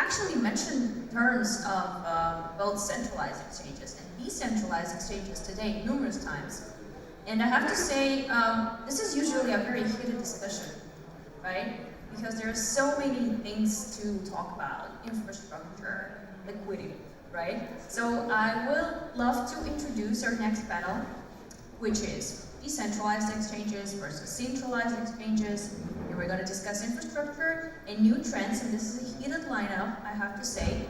actually mentioned terms of both centralized exchanges and decentralized exchanges today numerous times. And I have to say, this is usually a very heated discussion, right? Because there are so many things to talk about: infrastructure, liquidity, right? So I would love to introduce our next panel, which is decentralized exchanges versus centralized exchanges. And we're going to discuss infrastructure and new trends, and this is a heated lineup, I have to say.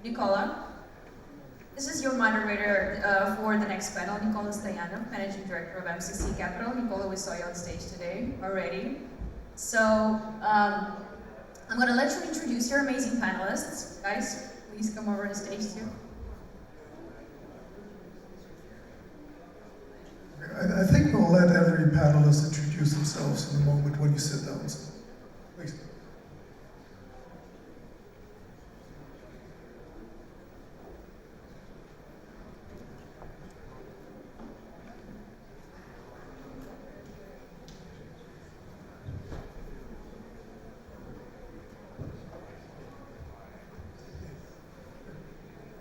Nikola, this is your moderator for the next panel, Nikola Stojanow, Managing Director of MCC Capital. Nikola, we saw you on stage today already. So I'm going to let you introduce your amazing panelists. Guys, please come over to stage too. I think we'll let every panelist introduce themselves in a moment when you sit down. So, please.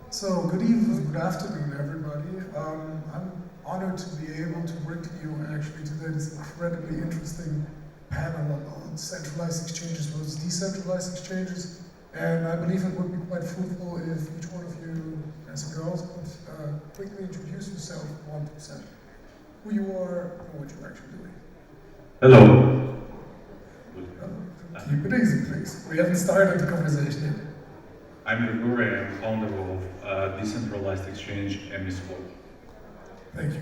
So, good evening, good afternoon, everybody. I'm honored to be able to bring to you actually today this incredibly interesting panel on centralized exchanges versus decentralized exchanges. And I believe it would be quite fruitful if each one of you, guys and girls, would quickly introduce yourself 1%. Who you are and what you're actually doing. Hello. Keep it easy, please. We haven't started the conversation yet. I'm Grigory. I'm founder of decentralized exchange EmiSwap. Thank you.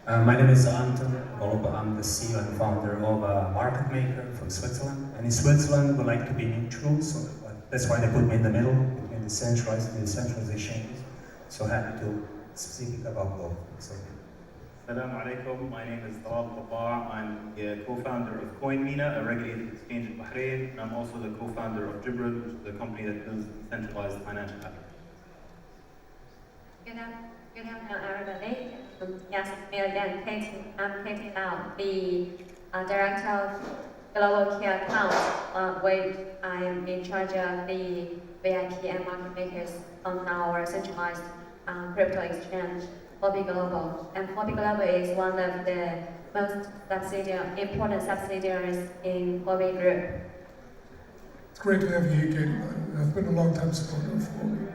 My name is Anton Golub. I'm the CEO and founder of a market maker from Switzerland. And in Switzerland, we like to be neutral, so that's why they put me in the middle between the centralized and decentralized exchanges. So happy to speak about both. So. Assalamu alaikum. My name is Tabbaa. I'm the co-founder of CoinMENA, a regulated exchange in Bahrain. And I'm also the co-founder of Grigory, which is the company that builds centralized financial applications. Good afternoon, everybody. Yes, me again, Katie. I'm Katie now, the director of global key accounts, where I am in charge of the VIP and market makers on our centralized crypto exchange, Huobi Global. And Huobi Global is one of the most important subsidiaries in Huobi Group. It's great to have you here, Katie. I've been a long time supporter of Huobi.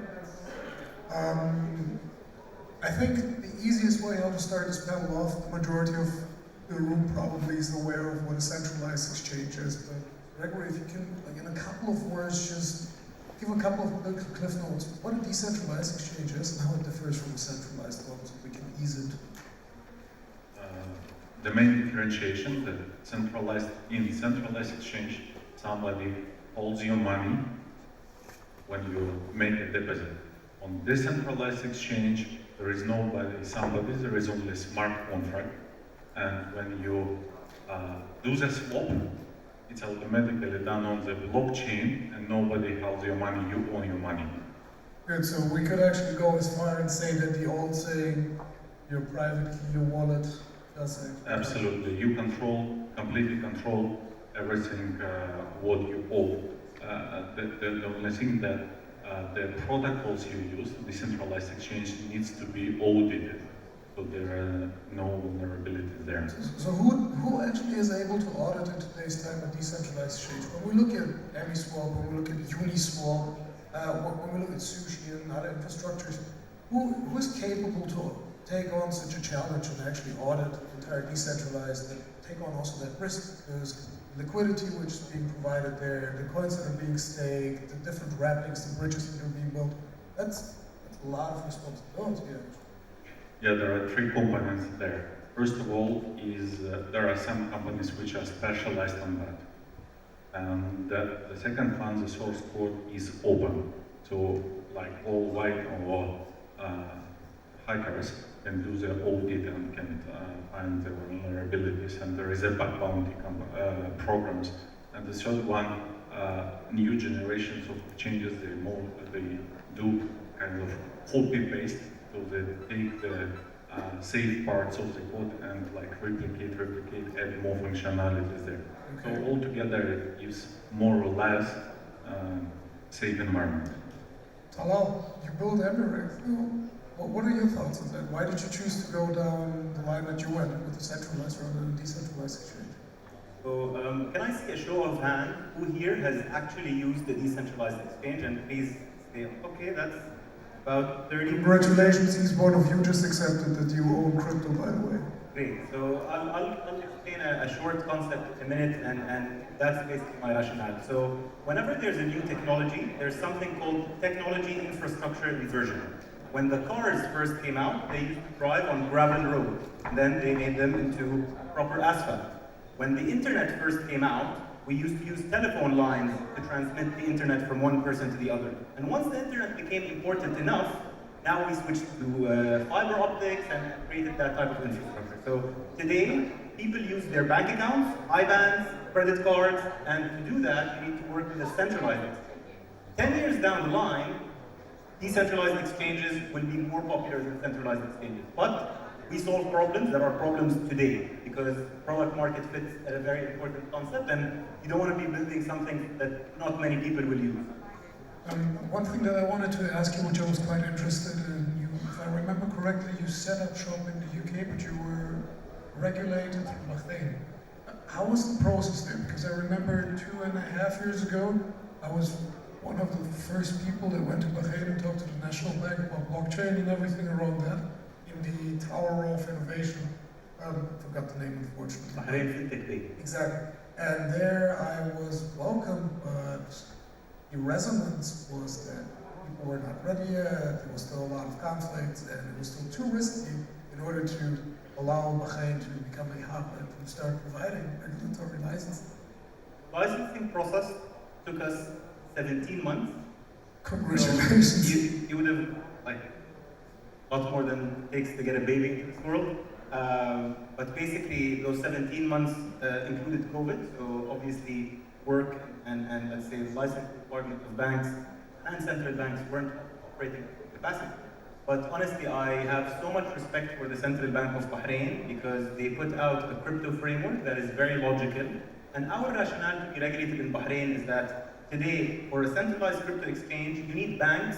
I think the easiest way how to start this panel off, the majority of the room probably is aware of what a centralized exchange is, but Grigory, if you can, like in a couple of words, just give a couple of cliff notes, what a decentralized exchange is and how it differs from a centralized one, so we can ease it. The main differentiation that in centralized exchange, somebody holds your money when you make a deposit. On decentralized exchange, there is somebody, there is only a smart contract. And when you do the swap, it's automatically done on the blockchain and nobody holds your money, you own your money. Good, so we could actually go as far and say that the old saying, your private key, your wallet, does it. Absolutely, you completely control everything what you owe. The only thing that the protocols you use, decentralized exchange, needs to be audited. So there are no vulnerabilities there. So who actually is able to audit in today's time a decentralized exchange? When we look at EmiSwap, when we look at EmiSwap, when we look at Sushi and other infrastructures, who is capable to take on such a challenge and actually audit entire decentralized and take on also that risk? Because liquidity which is being provided there, the coins that are being staked, the different wrappings, the bridges that are being built, that's a lot of responsibility. Yeah, there are three components there. First of all, there are some companies which are specialized on that. And the second one, the source code is open. So like all white or hackers can do the audit and can find the vulnerabilities. And there is a bug bounty programs. And the third one, new generations of changes, they do kind of copy-paste. So they take the safe parts of the code and like replicate, add more functionalities there. So altogether it gives more or less safe environment. Talal, you build Emirates. What are your thoughts on that? Why did you choose to go down the line that you went with the centralized rather than decentralized exchange? So, can I see a show of hands who here has actually used the decentralized exchange? And please say, okay, that's about 30. Congratulations, each one of you just accepted that you own crypto, by the way. Great. So I'll explain a short concept in a minute, and that's basically my rationale. So whenever there's a new technology, there's something called technology infrastructure inversion. When the cars first came out, they used to drive on gravel roads. Then they made them into proper asphalt. When the internet first came out, we used to use telephone lines to transmit the internet from one person to the other. And once the internet became important enough, now we switched to fiber optics and created that type of infrastructure. So today, people use their bank accounts, IBANs, credit cards, and to do that, you need to work with a centralized exchange. 10 years down the line, decentralized exchanges will be more popular than centralized exchanges. But we solve problems that are problems today, because product market fit is a very important concept, and you don't want to be building something that not many people will use. One thing that I wanted to ask you, which I was quite interested in, if I remember correctly, you set up shop in the UK, but you were regulated in Bahrain. How was the process there? Because I remember 2.5 years ago, I was one of the first people that went to Bahrain and talked to the National Bank about blockchain and everything around that in the Tower of Innovation. Forgot the name, unfortunately. Bahrain FinTech Day. Exactly. And there I was welcomed, but the resonance was that people were not ready yet, there was still a lot of conflict, and it was still too risky in order to allow Bahrain to become a hub and to start providing regulatory licenses. Licensing process took us 17 months. Congratulations. So you would have like a lot more than it takes to get a baby into this world. But basically, those 17 months included COVID, so obviously work and let's say the license requirement of banks and central banks weren't operating at capacity. But honestly, I have so much respect for the Central Bank of Bahrain because they put out a crypto framework that is very logical. And our rationale to be regulated in Bahrain is that today, for a centralized crypto exchange, you need banks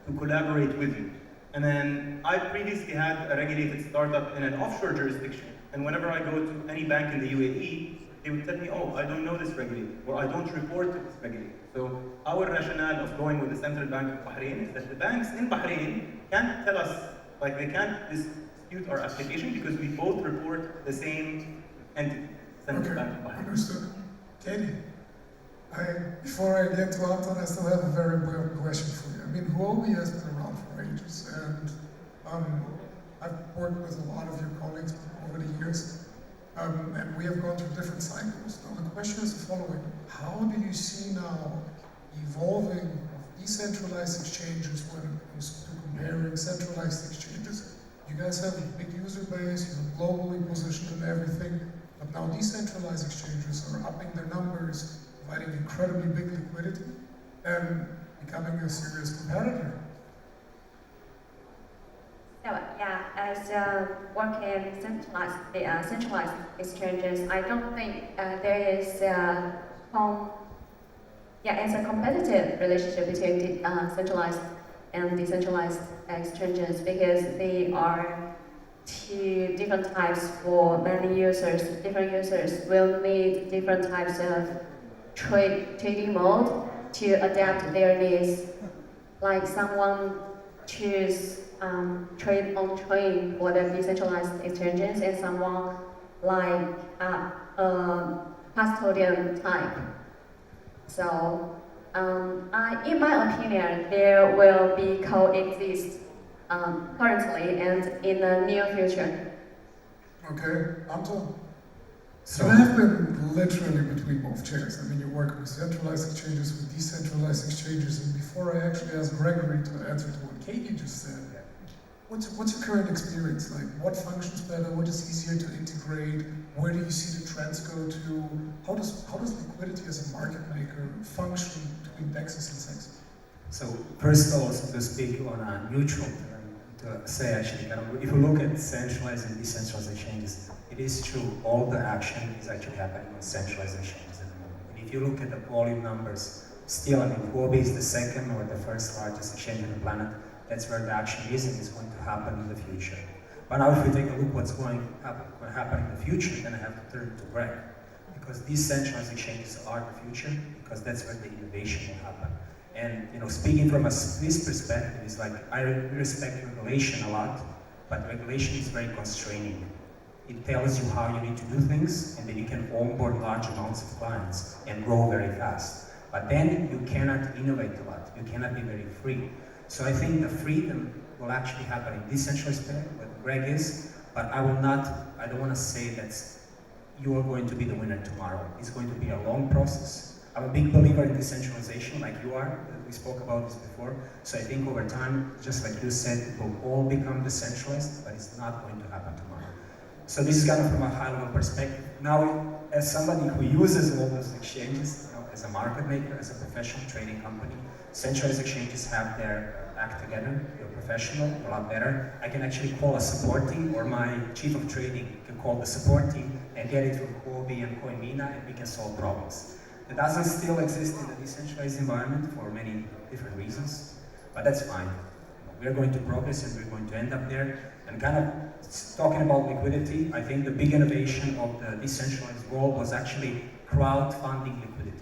to collaborate with you. And then I previously had a regulated startup in an offshore jurisdiction. And whenever I go to any bank in the UAE, they would tell me, oh, I don't know this regulator, or I don't report to this regulator. So our rationale of going with the Central Bank of Bahrain is that the banks in Bahrain can't tell us, like they can't dispute our application because we both report the same entity, Central Bank of Bahrain. Understood. Katie, before I get to Anton, I still have a very important question for you. I mean, Huobi has been around for ages, and I've worked with a lot of your colleagues over the years, and we have gone through different cycles. Now the question is the following: how do you see now evolving of decentralized exchanges when it comes to comparing centralized exchanges? You guys have a big user base, you're globally positioned and everything, but now decentralized exchanges are upping their numbers, providing incredibly big liquidity, and becoming a serious competitor. So yeah, as working in centralized exchanges, I don't think there is it's a competitive relationship between centralized and decentralized exchanges because they are two different types for many users. Different users will need different types of trading mode to adapt their needs. Like someone choose trade on chain for the decentralized exchanges, and someone like custodian type. So, in my opinion, there will be coexist currently and in the near future. Okay, Anton? So, You have been literally between both chairs. I mean, you work with centralized exchanges, with decentralized exchanges, and before I actually asked Grigory to answer to what Katie just said, what's your current experience like? What functions better? What is easier to integrate? Where do you see the trends go to? How does liquidity as a market maker function between DEXs and CEXs? so first also to speak on a neutral term, to say actually, if you look at centralized and decentralized exchanges, it is true, all the action is actually happening on centralized exchanges at the moment. And if you look at the volume numbers, Still, I mean, Huobi is the second or the first largest exchange on the planet. That's where the action is and is going to happen in the future. But now if we take a look what's going to happen in the future, then I have to turn to Greg. Because decentralized exchanges are the future, because that's where the innovation will happen. And speaking from a Swiss perspective, it's like I respect regulation a lot, but regulation is very constraining. It tells you how you need to do things, and then you can onboard large amounts of clients and grow very fast. But then you cannot innovate a lot. You cannot be very free. So I think the freedom will actually happen in decentralized space, what Greg is, but I don't want to say that you are going to be the winner tomorrow. It's going to be a long process. I'm a big believer in decentralization, like you are. We spoke about this before. So I think over time, just like you said, it will all become decentralized, but it's not going to happen tomorrow. So this is kind of from a high-level perspective. Now, as somebody who uses all those exchanges, as a market maker, as a professional trading company, centralized exchanges have their act together. You're professional, you're a lot better. I can actually call a support team, or my chief of trading can call the support team and get it from Huobi and CoinMENA, and we can solve problems. It doesn't still exist in the decentralized environment for many different reasons, but that's fine. We're going to progress and we're going to end up there. And kind of talking about liquidity, I think the big innovation of the decentralized world was actually crowdfunding liquidity.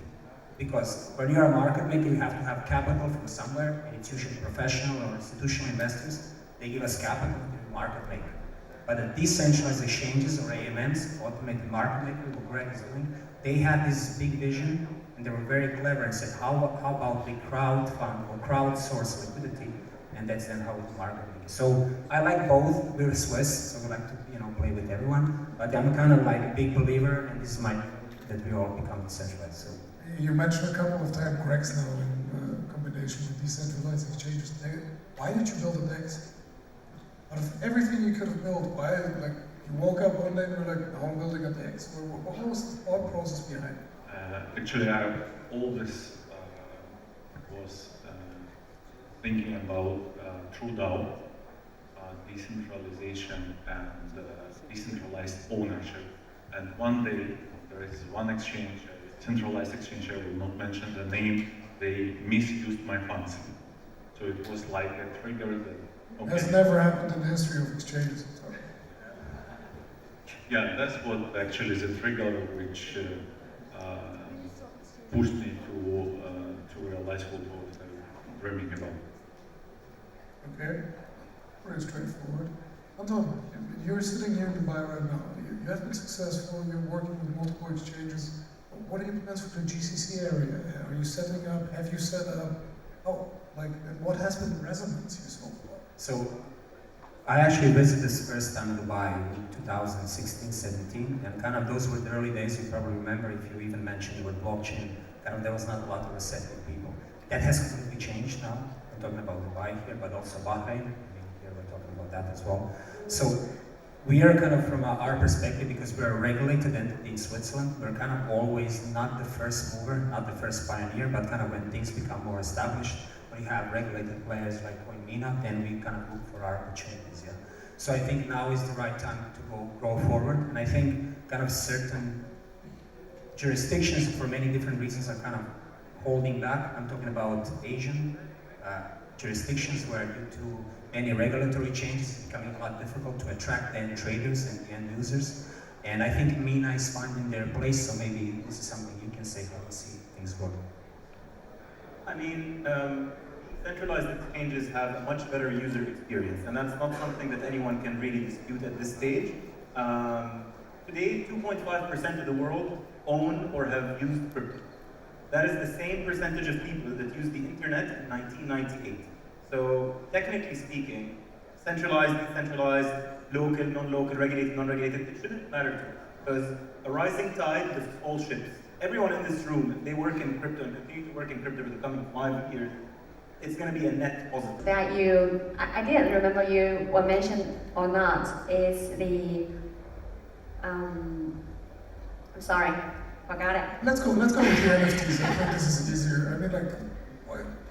Because when you're a market maker, you have to have capital from somewhere, and it's usually professional or institutional investors. They give us capital to market maker. But the decentralized exchanges, or AMMs, automated market maker, what Greg is doing, they had this big vision, and they were very clever and said, how about we crowdfund or crowdsource liquidity, and that's then how it's market making. So I like both. We're Swiss, so we like to play with everyone. But I'm kind of like a big believer, and this is my that we all become decentralized. So. You mentioned a couple of times DEXs now in combination with decentralized exchanges. Why did you build a DEX? Out of everything you could have built, why, you woke up one day and were like, no, I'm building a DEX? What was the thought process behind it? Actually, all this was thinking about true DAO, decentralization and decentralized ownership. And one day, there is one exchange, centralized exchange, I will not mention the name, they misused my funds. So it was like a trigger that, okay. Has never happened in the history of exchanges. Yeah, that's what actually is a trigger which pushed me to realize what I was dreaming about. Okay, pretty straightforward. Anton, you're sitting here in Dubai right now. You have been successful, you're working with multiple exchanges. What are your plans for the GCC area? Are you setting up? Have you set up? And what has been the resonance here so far? So, I actually visited this first time in Dubai in 2016-17, and kind of those were the early days. You probably remember if you even mentioned the word blockchain. Kind of there was not a lot of receptive people. That has completely changed now. I'm talking about Dubai here, but also Bahrain. Here we're talking about that as well. So. We are kind of, from our perspective, because we're a regulated entity in Switzerland, we're kind of always not the first mover, not the first pioneer, but kind of when things become more established, when you have regulated players like CoinMENA, then we kind of look for our opportunities, yeah. So I think now is the right time to grow forward, and I think kind of certain jurisdictions, for many different reasons, are kind of holding back. I'm talking about Asian jurisdictions where due to many regulatory changes, it's becoming a lot difficult to attract the end traders and the end users. And I think MENA is finding their place, so maybe this is something you can say how you see things work. I mean, centralized exchanges have a much better user experience, and that's not something that anyone can really dispute at this stage. Today, 2.5% of the world own or have used crypto. That is the same percentage of people that used the internet in 1998. So, technically speaking, centralized, decentralized, local, non-local, regulated, non-regulated, it shouldn't matter to us. Because a rising tide lifts all ships. Everyone in this room, if they work in crypto and continue to work in crypto for the coming 5 years, it's going to be a net positive. That I didn't remember you were mentioned or not, is the, I'm sorry, forgot it. Let's go with the NFTs. I think this is easier. I mean,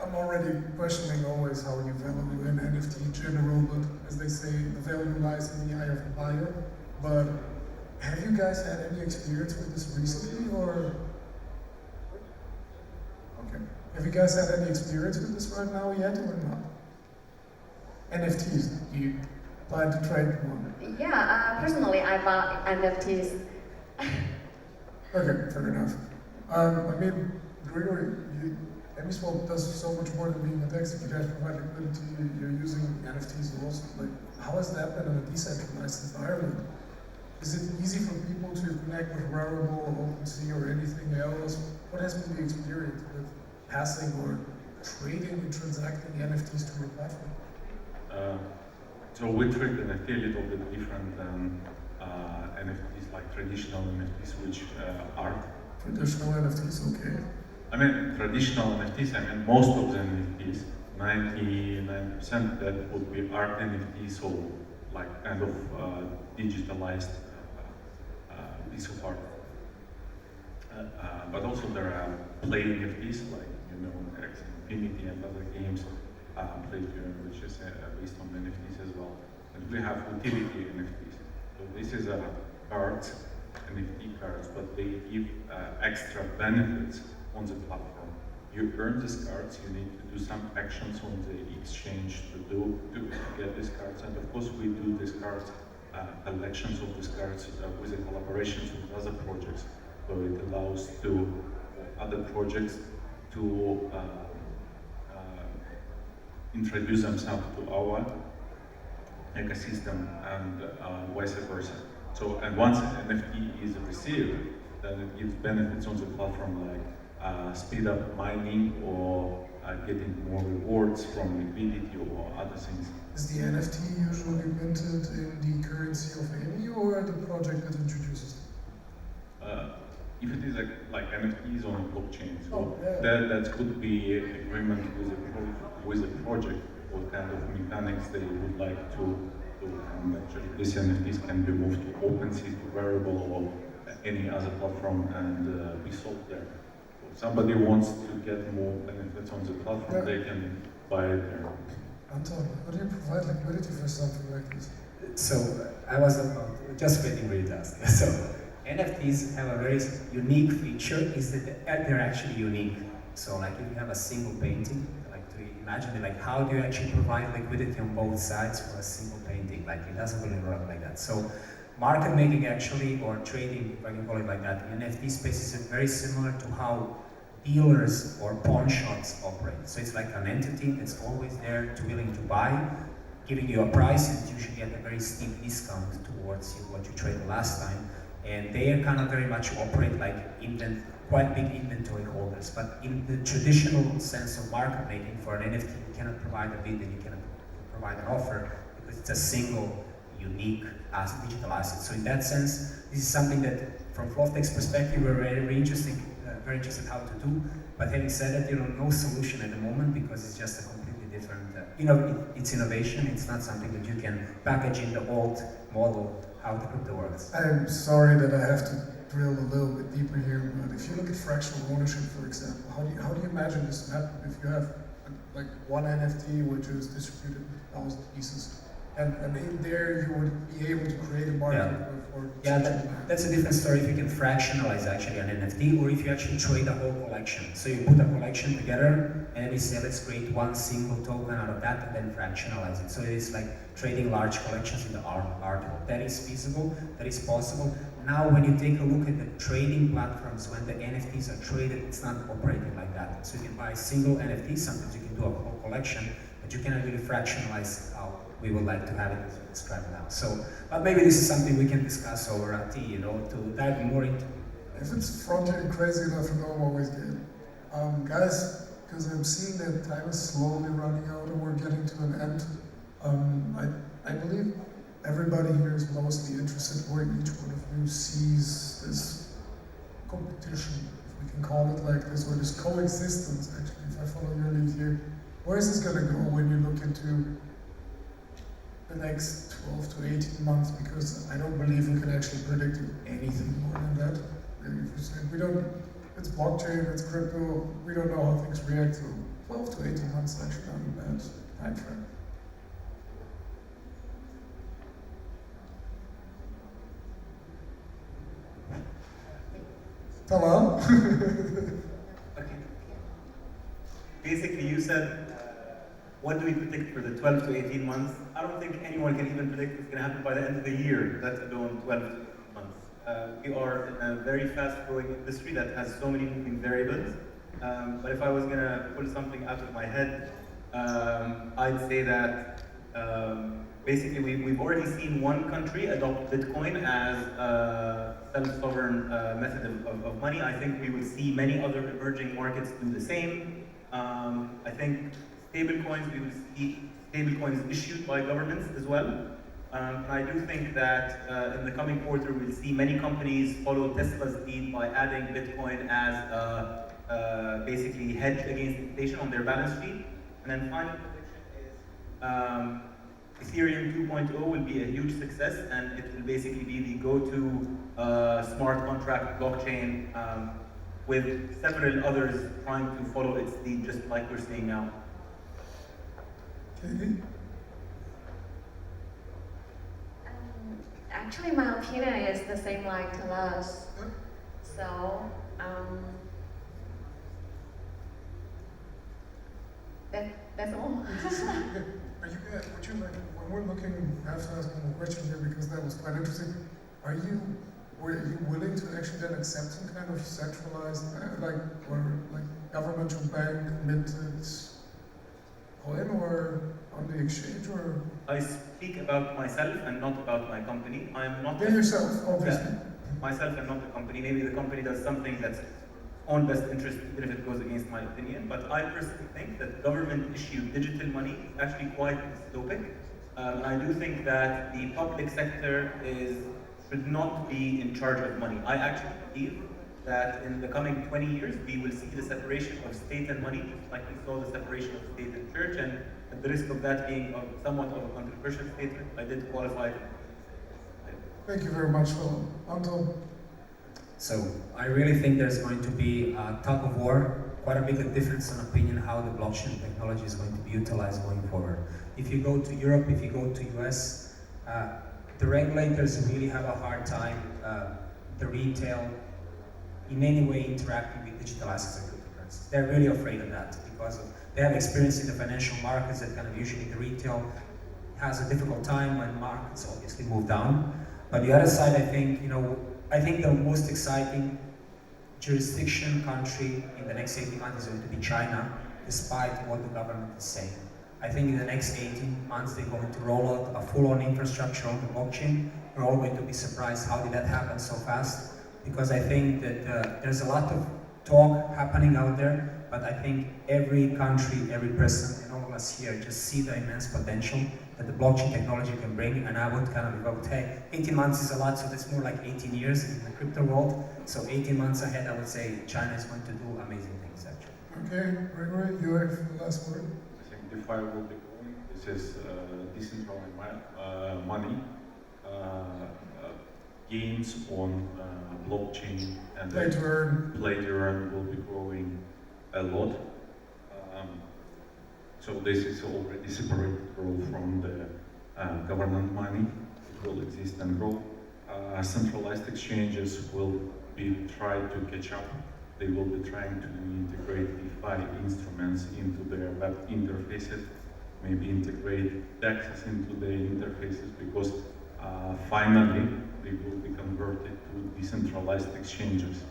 I'm already questioning always how you value an NFT in general, but as they say, the value lies in the eye of the buyer. But have you guys had any experience with this recently, or? Okay. Have you guys had any experience with this right now yet or not? NFTs, you plan to trade one? Yeah, personally, I bought NFTs. Okay, fair enough. I mean, Grigory, EmiSwap does so much more than being a DEX. If you guys provide liquidity, you're using NFTs also. Like, how has that been in a decentralized environment? Is it easy for people to connect with Rarible or OpenSea or anything else? What has been the experience with passing or trading and transacting NFTs to your platform? So we treat NFT a little bit different than NFTs, like traditional NFTs, which are. Traditional NFTs, okay. I mean, traditional NFTs, I mean, most of the NFTs, 99% that would be art NFTs, so like kind of digitalized piece of art. But also there are play NFTs, like, you know, X Infinity and other games, Play, which is based on NFTs as well. And we have utility NFTs. So this is a cards, NFT cards, but they give extra benefits on the platform. You earn these cards, you need to do some actions on the exchange to get these cards. And of course, we do these cards, collections of these cards with the collaborations with other projects. So it allows other projects to introduce themselves to our ecosystem and vice versa. So, and once an NFT is received, then it gives benefits on the platform, like speed up mining or getting more rewards from liquidity or other things. Is the NFT usually minted in the currency of Emi or the project that introduces it? If it is like NFTs on a blockchain, so yeah. that could be agreement with a project, what kind of mechanics they would like to do. And actually, these NFTs can be moved to OpenSea, to Rarible, or any other platform, and be sold there. If somebody wants to get more benefits on the platform, they can buy it there. Anton, how do you provide liquidity for something like this? So I was just waiting really fast. So NFTs have a very unique feature, is that they're actually unique. So like if you have a single painting, like to imagine it, like how do you actually provide liquidity on both sides for a single painting? Like it doesn't really work like that. So market making actually, or trading, if I can call it like that, in NFT space is very similar to how dealers or pawn shops operate. So it's like an entity that's always there, willing to buy, giving you a price, and you should get a very steep discount towards what you traded last time. And they are kind of very much operate like quite big inventory holders. But in the traditional sense of market making, for an NFT, you cannot provide a bid and you cannot provide an offer because it's a single, unique digital asset. So in that sense, this is something that, from flovtec's perspective, we're very interested how to do. But having said that, no solution at the moment because it's just a completely different. It's innovation. It's not something that you can package in the old model. How the crypto works. I'm sorry that I have to drill a little bit deeper here, but if you look at fractional ownership, for example, how do you imagine this to happen if you have like one NFT which is distributed in 1,000 pieces, and in there you would be able to create a market for that's a different story if you can fractionalize actually an NFT, or if you actually trade a whole collection. So you put a collection together and we say let's create one single token out of that and then fractionalize it. So it is like trading large collections in the art world. That is feasible, that is possible. Now when you take a look at the trading platforms, when the NFTs are traded, it's not operating like that. So you can buy a single NFT, sometimes you can do a whole collection, but you cannot really fractionalize how we would like to have it as we describe now. So, but maybe this is something we can discuss over a tea, to dive more into. If it's frontier crazy enough, I'm always good. Guys, because I'm seeing that time is slowly running out and we're getting to an end. I believe everybody here is mostly interested where each one of you sees this competition, if we can call it like this, or this coexistence, actually, if I follow your lead here. Where is this going to go when you look into the next 12 to 18 months? Because I don't believe we can actually predict anything more than that. It's blockchain, it's crypto, we don't know how things react, so 12 to 18 months is actually not a bad time frame. Talal? Okay. you said, what do we predict for the 12 to 18 months? I don't think anyone can even predict what's going to happen by the end of the year, let alone 12 to 18 months. We are in a very fast-growing industry that has so many moving variables. But if I was going to pull something out of my head, I'd say that basically we've already seen one country adopt Bitcoin as a self-sovereign method of money. I think we will see many other emerging markets do the same. I think stablecoins, we will see stablecoins issued by governments as well. I do think that in the coming quarter we'll see many companies follow Tesla's lead by adding Bitcoin as a basically hedge against inflation on their balance sheet. And then final prediction is Ethereum 2.0 will be a huge success, and it will basically be the go-to smart contract blockchain with several others trying to follow its lead, just like we're seeing now. Actually, my opinion is the same like Talal's. So, that's all. Are you guys, would you like, when we're looking, I have to ask one more question here because that was quite interesting. Were you willing to actually then accept some kind of centralized, like governmental bank minted coin or on the exchange or? I speak about myself and not about my company. I'm not. Yeah, yourself, obviously. Yeah, myself and not the company. Maybe the company does something that's own best interest, even if it goes against my opinion. But I personally think that government-issued digital money is actually quite dystopic. I do think that the public sector should not be in charge of money. I actually believe that in the coming 20 years, we will see the separation of state and money, just like we saw the separation of state and church, and at the risk of that being somewhat of a controversial statement, I did qualify it. Thank you very much, Phil. Anton? So I really think there's going to be a tug of war, quite a big difference in opinion how the blockchain technology is going to be utilized going forward. If you go to Europe, if you go to US, the regulators really have a hard time, the retail, in any way interacting with digital assets and cryptocurrencies. They're really afraid of that because they have experience in the financial markets that kind of usually the retail has a difficult time when markets obviously move down. But the other side, I think the most exciting jurisdiction country in the next 18 months is going to be China, despite what the government is saying. I think in the next 18 months they're going to roll out a full-on infrastructure on the blockchain. We're all going to be surprised how did that happen so fast, because I think that there's a lot of talk happening out there, but I think every country, every person, and all of us here just see the immense potential that the blockchain technology can bring, and I would kind of vote, hey, 18 months is a lot, so that's more like 18 years in the crypto world. So 18 months ahead, I would say China is going to do amazing things, actually. Okay, Grigory, you have the last word. I think DeFi will be growing. This is decentralized money. Gains on blockchain and Play to earn. Play to earn will be growing a lot. So this is already separated growth from the government money. It will exist and grow. Centralized exchanges will be trying to catch up. They will be trying to integrate DeFi instruments into their web interfaces, maybe integrate DEXs into their interfaces, because finally they will be converted to decentralized exchanges.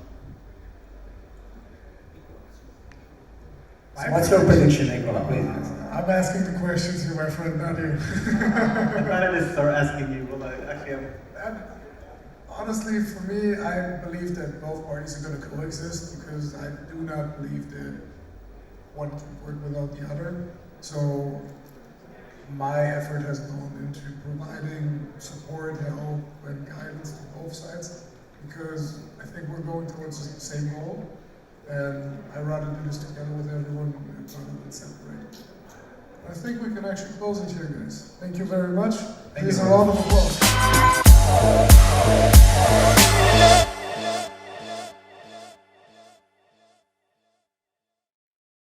What's your prediction, Nikola, please? I'm asking the questions here, my friend, not you. The panelists are asking you. Well, Honestly, for me, I believe that both parties are going to coexist because I do not believe that one can work without the other. So my effort has gone into providing support, help, and guidance to both sides because I think we're going towards the same goal. And I'd rather do this together with everyone rather than separate. I think we can actually close it here, guys. Thank you very much. Please a round of applause.